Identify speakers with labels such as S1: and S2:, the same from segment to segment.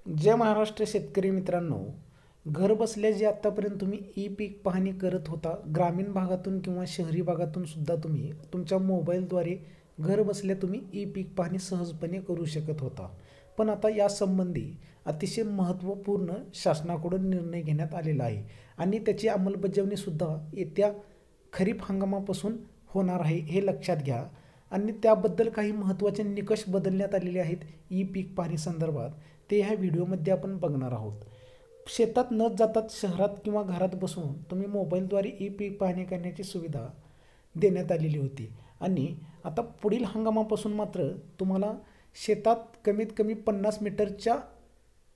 S1: जय महाराष्ट्र शेतकरी मित्रांनो, घर बसल्या जे आत्तापर्यंत तुम्ही ई पीक पाहणी करत होता, ग्रामीण भागातून किंवा शहरी भागातून सुद्धा तुम्ही तुमच्या मोबाईलद्वारे घर बसल्या तुम्ही ई पीक पाहणी सहजपणे करू शकत होता. पण आता यासंबंधी अतिशय महत्त्वपूर्ण शासनाकडून निर्णय घेण्यात आलेला आहे आणि त्याची अंमलबजावणी सुद्धा येत्या खरीप हंगामापासून होणार आहे, हे लक्षात घ्या. आणि त्याबद्दल काही महत्त्वाचे निकष बदलण्यात आलेले आहेत ई पीक पाहणी संदर्भात, ते ह्या व्हिडिओमध्ये आपण बघणार आहोत. शेतात न जातात शहरात किंवा घरात बसून तुम्ही मोबाईलद्वारे ई पीक पाहणी करण्याची सुविधा देण्यात आलेली होती आणि आता पुढील हंगामापासून मात्र तुम्हाला शेतात कमीत कमी 50 मीटरच्या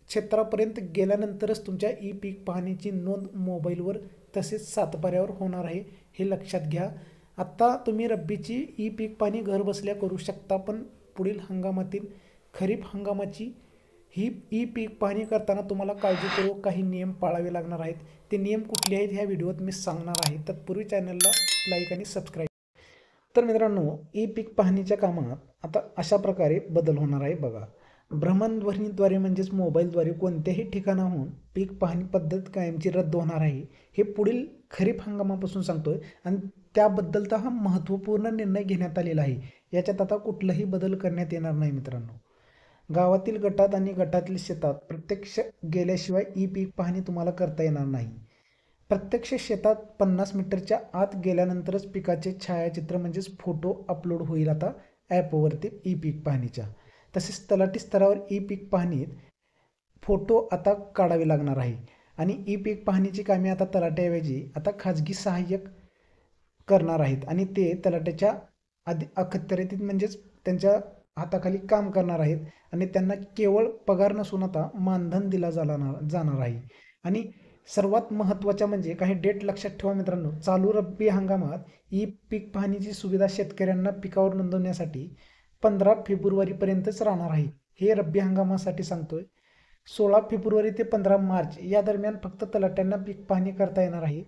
S1: क्षेत्रापर्यंत गेल्यानंतरच तुमच्या ई पीक पाहणीची नोंद मोबाईलवर तसेच सातबाऱ्यावर होणार आहे, हे लक्षात घ्या. आत्ता तुम्ही रब्बीची ई पीक पाहणी घरबसल्या करू शकता, पण पुढील हंगामातील खरीप हंगामाची ही ई पीक पाहणी करताना तुम्हाला काळजीपूर्वक काही नियम पाळावे लागणार आहेत. ते नियम कुठले आहेत ह्या व्हिडिओत मी सांगणार आहे. तत्पूर्वी चॅनलला लाईक आणि सबस्क्राईब. तर मित्रांनो, ई पीक पाहणीच्या कामात आता अशा प्रकारे बदल होणार आहे बघा. भ्रमणध्वनीद्वारे म्हणजेच मोबाईलद्वारे कोणत्याही ठिकाणाहून पीक पाहणी पद्धत कायमची रद्द होणार आहे, हे पुढील खरीप हंगामापासून सांगतोय आणि त्याबद्दलचा हा महत्त्वपूर्ण निर्णय घेण्यात आलेला आहे. याच्यात आता कुठलाही बदल करण्यात येणार नाही मित्रांनो. गावातील गटात आणि गटातील शेतात प्रत्यक्ष गेल्याशिवाय ई पीक पाहणी तुम्हाला करता येणार नाही. प्रत्यक्ष शेतात 50 मीटरच्या आत गेल्यानंतरच पिकाचे छायाचित्र म्हणजेच फोटो अपलोड होईल आता ॲपवरती ई पीक पाहणीच्या. तसेच तलाठी स्तरावर ई पीक पाहणीत फोटो आता काढावे लागणार आहे आणि ई पीक पाहणीची कामे आता तलाट्याऐवजी आता खाजगी सहाय्यक करणार आहेत आणि ते तलाट्याच्या अखत्यारीत म्हणजेच त्यांच्या हाताखाली काम करणार आहेत आणि त्यांना केवळ पगार नसून आता मानधन दिला जाणार आहे. आणि सर्वात महत्त्वाच्या म्हणजे काही डेट लक्षात ठेवा मित्रांनो, चालू रब्बी हंगामात ई पीक पाहणीची सुविधा शेतकऱ्यांना पिकावर नोंदवण्यासाठी 15 फेब्रुवारीपर्यंतच राहणार आहे. हे रब्बी हंगामासाठी सांगतोय. 16 फेब्रुवारी ते 15 मार्च या दरम्यान फक्त तलाट्यांना पीक पाहणी करता येणार आहे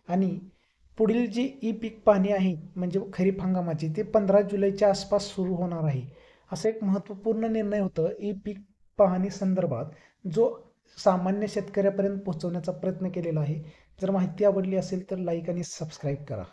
S1: आणि पुढील जी ई पीक पाहणी आहे म्हणजे खरीप हंगामाची, ते 15 जुलैच्या आसपास सुरू होणार आहे. असं एक महत्त्वपूर्ण निर्णय होतं ई पीक पाहणी संदर्भात, जो सामान्य शेतकऱ्यापर्यंत पोहोचवण्याचा प्रयत्न केलेला आहे. जर माहिती आवडली असेल तर लाईक आणि सबस्क्राईब करा.